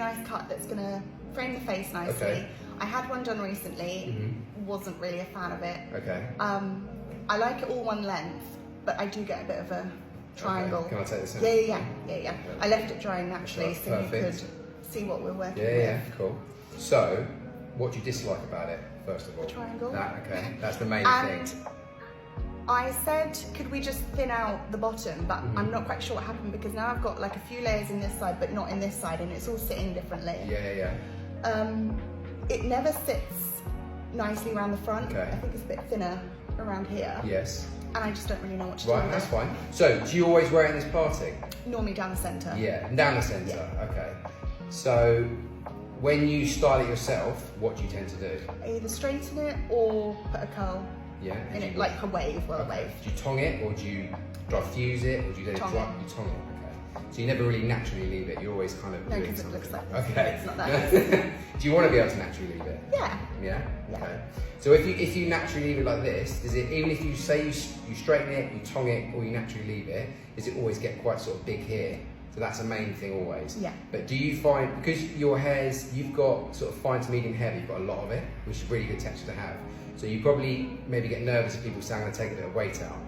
nice cut that's going to frame the face nicely. Okay. I had one done recently, wasn't really a fan of it. Okay. I like it all one length, but I do get a bit of a triangle. Okay. Can I take this out? Yeah. I left it drying naturally so you could see what we're working with. Yeah, cool. So, what do you dislike about it, first of all? The triangle. Okay, that's the main And thing. I said, could we just thin out the bottom? But I'm not quite sure what happened because now I've got like a few layers in this side, but not in this side, and it's all sitting differently. Yeah. It never sits nicely around the front. Okay. I think it's a bit thinner around here. Yes. And I just don't really know what to do. Right, that's fine. So, do you always wear it in this parting? Normally down the centre. Yeah, down the centre. Okay. So, when you style it yourself, what do you tend to do? I either straighten it or put a curl in it, like a wave. A wave. Do you tongue it, or do you dry fuse it, or do you let it dry? You tongue it. Okay. So you never really naturally leave it. You're always kind of No, doing because it something. looks like this. Okay. It's not that. Do you want to be able to naturally leave it? Yeah. Yeah. Okay. So if you naturally leave it like this, does it, even if you say you straighten it, you tongue it, or you naturally leave it, does it always get quite sort of big here? So that's a main thing always. Yeah. But do you find, because your hairs, you've got sort of fine to medium hair, but you've got a lot of it, which is really good texture to have. So you probably maybe get nervous if people say I'm going to take a bit of weight out.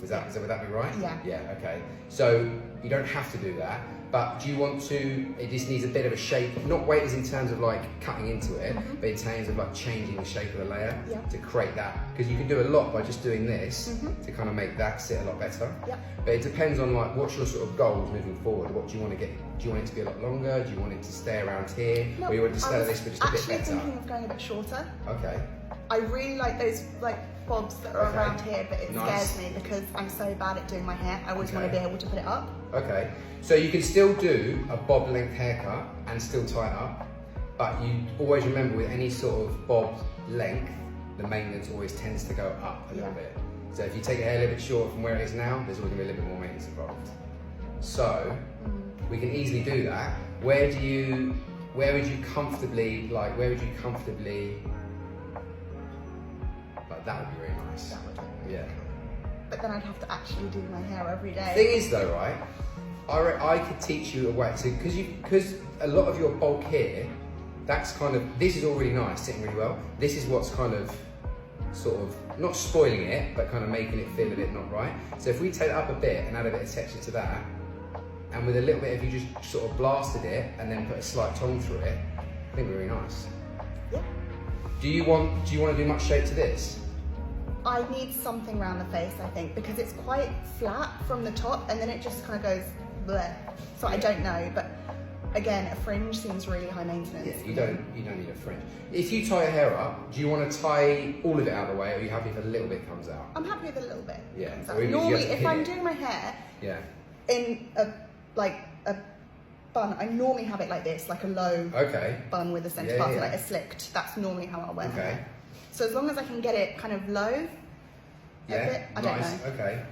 Would that be right? Yeah. Yeah, okay. So you don't have to do that, but do you want to, it just needs a bit of a shape, not weight as in terms of like cutting into it, but in terms of like changing the shape of the layer to create that, because you can do a lot by just doing this to kind of make that sit a lot better. Yeah. But it depends on like, what's your sort of goals moving forward? What do you want to get? Do you want it to be a lot longer? Do you want it to stay around here? No, or you want to stay like this but just a bit actually better? thinking of going a bit shorter. Okay. I really like those like bobs that are around here, but it Nice. scares me because I'm so bad at doing my hair. I always want to be able to put it up. Okay, so you can still do a bob length haircut and still tie it up, but you always remember with any sort of bob length, the maintenance always tends to go up a little bit. So if you take your hair a little bit short from where it is now, there's always going to be a little bit more maintenance involved. So we can easily do that. Where would you comfortably, like that would be really nice. That would be Yeah. But then I'd have to actually do my hair every day. Thing is though, right? I could teach you a way to, because a lot of your bulk here, that's kind of, this is all really nice, sitting really well. This is what's kind of, sort of, not spoiling it, but kind of making it feel a bit not right. So if we take that up a bit and add a bit of texture to that, and with a little bit, if you just sort of blasted it and then put a slight tone through it, I think it'd be really nice. Yeah. Do you want to do much shape to this? I need something around the face, I think, because it's quite flat from the top and then it just kind of goes bleh. So I don't know, but again, a fringe seems really high maintenance. Yeah, you don't need a fringe. If you tie your hair up, do you want to tie all of it out of the way, or are you happy if a little bit comes out? I'm happy with a little bit. Yeah. So normally, if I'm doing my hair in a bun, I normally have it like this, like a low bun with a centre part, like a slicked. That's normally how I'll wear my hair. So as long as I can get it kind of low, I don't know. Okay.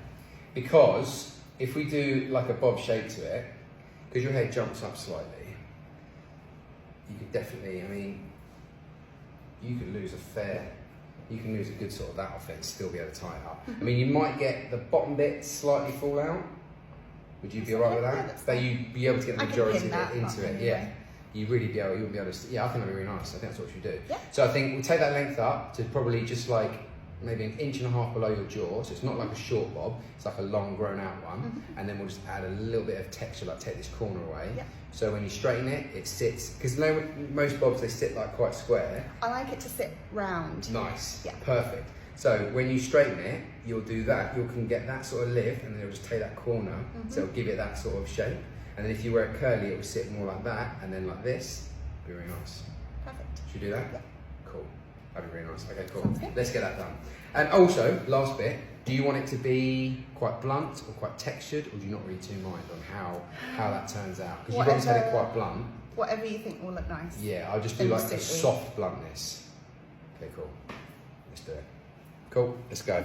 Because if we do like a bob shape to it, because your hair jumps up slightly, you could definitely, I mean, you could lose a good sort of that off it and still be able to tie it up. I mean, you might get the bottom bit slightly fall out. Would you be alright with that? But you'd be able to get the majority of it into it, yeah. You'll be able to, yeah, I think that'd be really nice. I think that's what you do. Yeah. So I think we'll take that length up to probably just like maybe 1.5 inches below your jaw. So it's not like a short bob, it's like a long grown out one. And then we'll just add a little bit of texture, like take this corner away. Yeah. So when you straighten it, it sits, because most bobs, they sit like quite square. I like it to sit round. Nice, yeah. Perfect. So when you straighten it, you'll do that, you can get that sort of lift and then it'll just take that corner, so it'll give it that sort of shape. And then if you wear it curly, it will sit more like that, and then like this. It'll be really nice. Perfect. Should we do that? Yeah. Cool. That'd be really nice. Okay, cool. Sounds good. Let's get that done. And also, last bit, do you want it to be quite blunt or quite textured, or do you not really too mind on how that turns out? Because you've always had it quite blunt. Whatever you think will look nice. Yeah, I'll just do like a soft bluntness. Okay, cool. Let's do it. Cool, let's go.